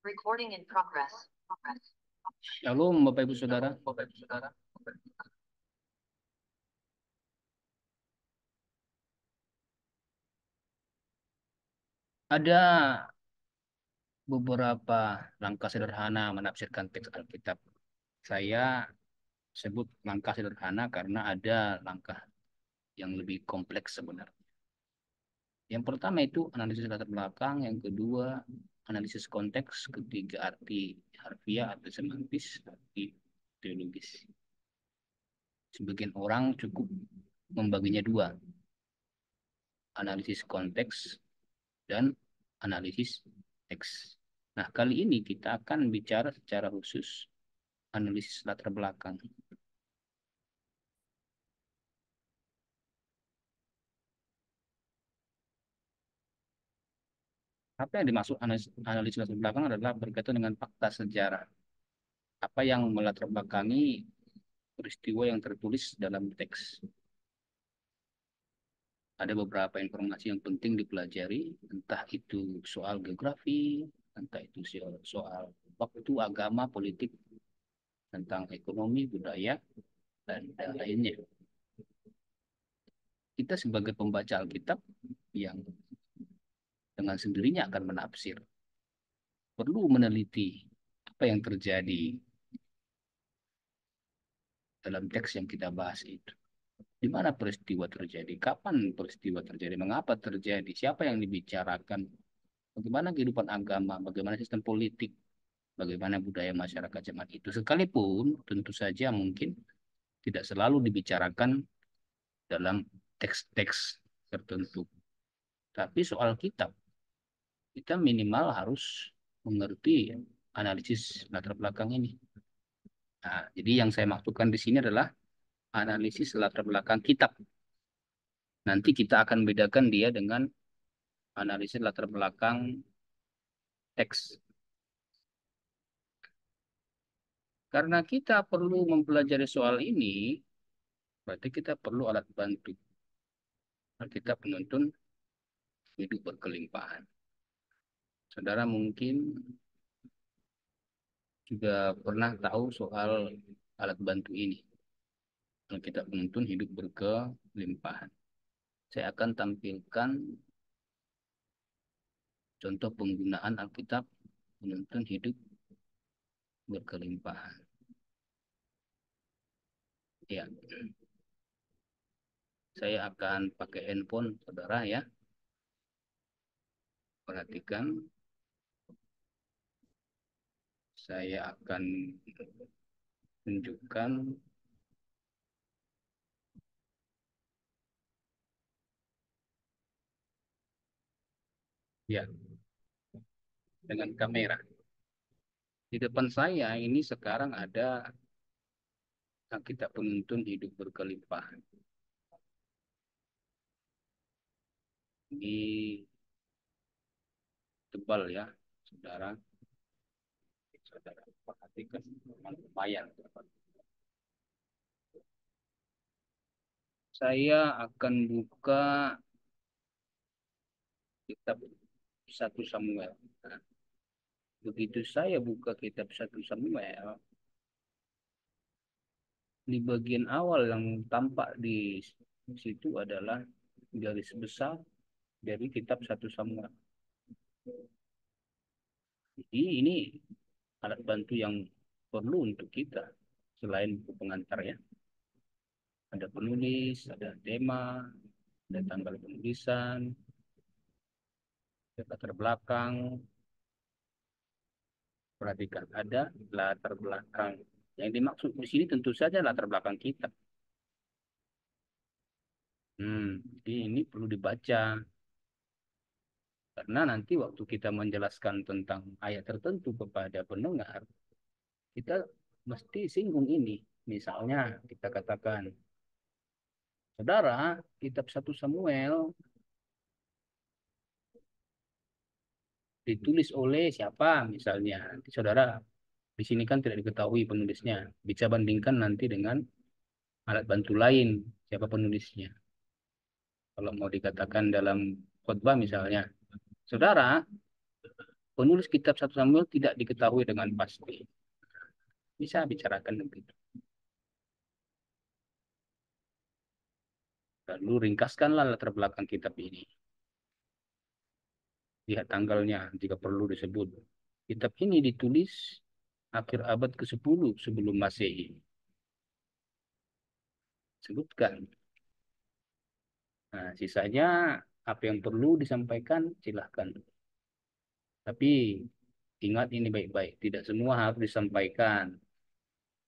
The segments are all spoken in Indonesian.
Recording in progress. Shalom Bapak Ibu Saudara. Ada beberapa langkah sederhana menafsirkan teks Alkitab. Saya sebut langkah sederhana karena ada langkah yang lebih kompleks sebenarnya. Yang pertama itu analisis latar belakang, yang kedua analisis konteks, ketiga arti harfiah atau semantis, arti teologis. Sebagian orang cukup membaginya dua, analisis konteks dan analisis teks. Nah, kali ini kita akan bicara secara khusus analisis latar belakang. Apa yang dimaksud analisis latar belakang adalah berkaitan dengan fakta sejarah. Apa yang melatar belakangi peristiwa yang tertulis dalam teks. Ada beberapa informasi yang penting dipelajari, entah itu soal geografi, entah itu soal waktu, agama, politik, tentang ekonomi, budaya, dan lainnya. Kita sebagai pembaca Alkitab yang dengan sendirinya akan menafsir, perlu meneliti apa yang terjadi dalam teks yang kita bahas itu. Di mana peristiwa terjadi, kapan peristiwa terjadi, mengapa terjadi, siapa yang dibicarakan, bagaimana kehidupan agama, bagaimana sistem politik, bagaimana budaya masyarakat zaman itu. Sekalipun tentu saja mungkin tidak selalu dibicarakan dalam teks-teks tertentu. Tapi soal kitab, kita minimal harus mengerti analisis latar belakang ini. Nah, jadi yang saya maksudkan di sini adalah analisis latar belakang kitab. Nanti kita akan bedakan dia dengan analisis latar belakang teks. Karena kita perlu mempelajari soal ini, berarti kita perlu alat bantu. Kita penuntun hidup berkelimpahan. Saudara mungkin juga pernah tahu soal alat bantu ini. Kita penuntun hidup berkelimpahan. Saya akan tampilkan contoh penggunaan Alkitab penuntun hidup berkelimpahan. Ya, saya akan pakai handphone saudara ya. Perhatikan, saya akan tunjukkan ya dengan kamera. Di depan saya ini sekarang ada Alkitab penuntun hidup berkelimpahan. Ini tebal ya, saudara. Saudara perhatikan, lumayan. Saya akan buka kitab 1 Samuel. Nah, begitu saya buka kitab 1 Samuel, di bagian awal yang tampak di situ adalah garis besar dari kitab 1 Samuel. Jadi ini alat bantu yang perlu untuk kita selain buku pengantar ya. Ada penulis, ada tema, ada tanggal penulisan, ada latar belakang. Perhatikan, ada latar belakang. Yang dimaksud di sini tentu saja latar belakang kita. Jadi ini perlu dibaca. Karena nanti waktu kita menjelaskan tentang ayat tertentu kepada pendengar, kita mesti singgung ini. Misalnya kita katakan, saudara, kitab 1 Samuel ditulis oleh siapa misalnya. Nanti saudara di sini kan tidak diketahui penulisnya. Bisa bandingkan nanti dengan alat bantu lain siapa penulisnya. Kalau mau dikatakan dalam khotbah misalnya, saudara, Penulis kitab 1 Samuel tidak diketahui dengan pasti. Bisa bicarakan begitu. Lalu ringkaskanlah latar belakang kitab ini. Lihat tanggalnya jika perlu disebut. Kitab ini ditulis akhir abad ke-10 sebelum Masehi. Sebutkan. Nah, sisanya apa yang perlu disampaikan silahkan. Tapi ingat ini baik-baik. Tidak semua harus disampaikan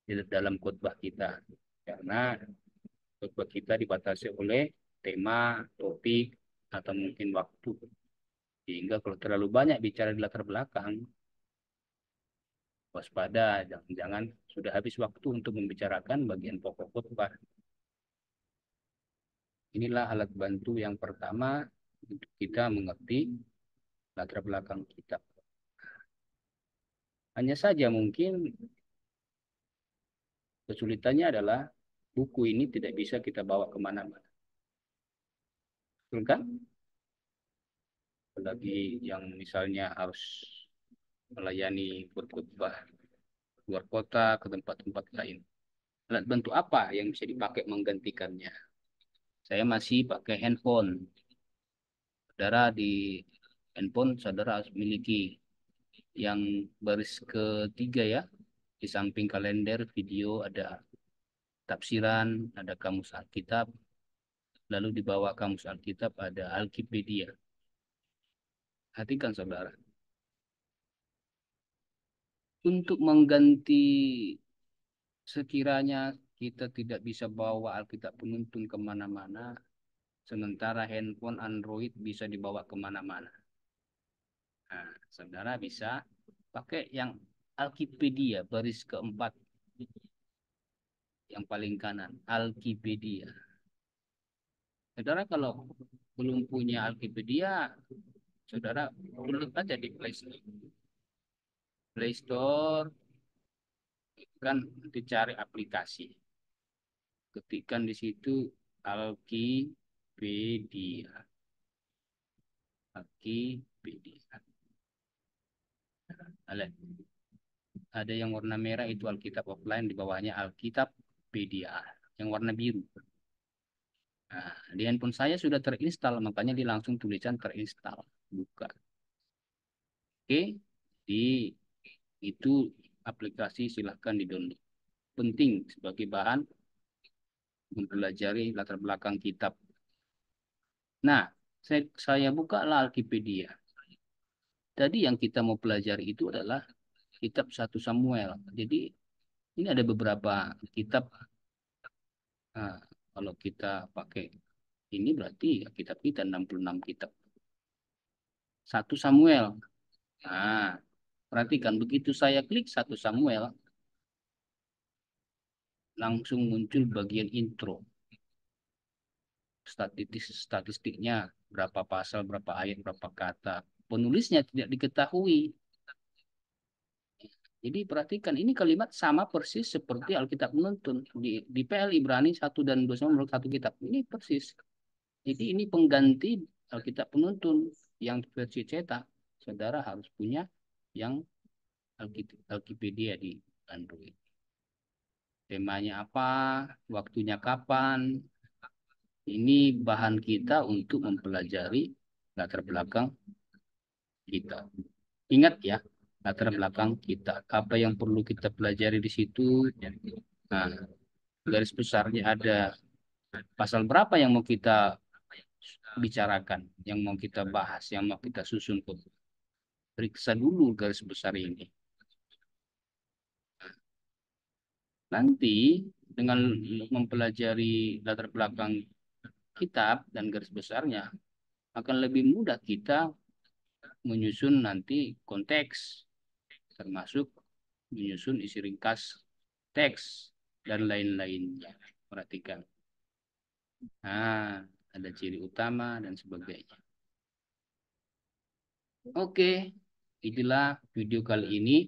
di dalam khotbah kita. Karena khotbah kita dibatasi oleh tema, topik, atau mungkin waktu. Sehingga kalau terlalu banyak bicara di latar belakang, waspada, jangan-jangan sudah habis waktu untuk membicarakan bagian pokok khotbah. Inilah alat bantu yang pertama untuk kita mengerti latar belakang kitab. Hanya saja mungkin kesulitannya adalah buku ini tidak bisa kita bawa kemana-mana. Betul kan? Apalagi yang misalnya harus melayani berkhotbah luar kota ke tempat-tempat lain. Alat bantu apa yang bisa dipakai menggantikannya? Saya masih pakai handphone. Saudara di handphone saudara harus memiliki yang baris ketiga ya. Di samping kalender, video, ada tafsiran, ada kamus Alkitab. Lalu di bawah kamus Alkitab ada Alkipedia. Perhatikan saudara. Untuk mengganti sekiranya kita tidak bisa bawa Alkitab penuntun kemana-mana, sementara handphone Android bisa dibawa kemana-mana. Nah, saudara bisa pakai yang Alkipedia baris keempat, yang paling kanan, Alkipedia. Saudara kalau belum punya Alkipedia, saudara download aja di Play Store. Play Store kan dicari aplikasi. Ketikkan di situ Alkipedia. Alkipedia. Ada yang warna merah itu Alkitab offline, di bawahnya Alkitabpedia yang warna biru. Nah, di handphone saya sudah terinstall, makanya dia langsung tulisan terinstall. Buka. Oke, di itu aplikasi silahkan di-download. Penting sebagai bahan mempelajari latar belakang kitab. Nah, saya bukalah Alkipedia. Tadi yang kita mau pelajari itu adalah kitab 1 Samuel. Jadi ini ada beberapa kitab. Nah, kalau kita pakai ini berarti ya kitab kita 66 kitab. 1 Samuel. Nah, perhatikan begitu saya klik 1 Samuel, langsung muncul bagian intro. Statistiknya, berapa pasal, berapa ayat, berapa kata. Penulisnya tidak diketahui. Jadi perhatikan ini kalimat sama persis seperti Alkitab menuntun. Di PL Ibrani 1 dan 2 sama menurut satu kitab. Ini persis. Jadi ini pengganti Alkitab penuntun yang versi cetak. Saudara harus punya yang Alkipedia di Android. Temanya apa, waktunya kapan. Ini bahan kita untuk mempelajari latar belakang kita. Ingat ya, latar belakang kita. Apa yang perlu kita pelajari di situ. Nah, garis besarnya ada pasal berapa yang mau kita bicarakan, yang mau kita bahas, yang mau kita susun. Periksa dulu garis besar ini. Nanti dengan mempelajari latar belakang kitab dan garis besarnya, akan lebih mudah kita menyusun nanti konteks, termasuk menyusun isi ringkas teks dan lain-lainnya. Perhatikan. Nah, ada ciri utama dan sebagainya. Oke, inilah video kali ini.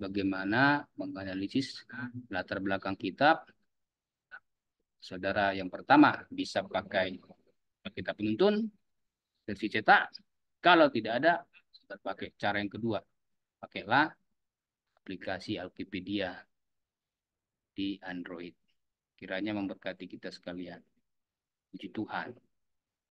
Bagaimana menganalisis latar belakang kitab. Saudara yang pertama bisa pakai kitab penuntun versi cetak. Kalau tidak ada, Dan pakai cara yang kedua, pakailah aplikasi Alkipedia di Android. Kiranya memberkati kita sekalian. Puji Tuhan.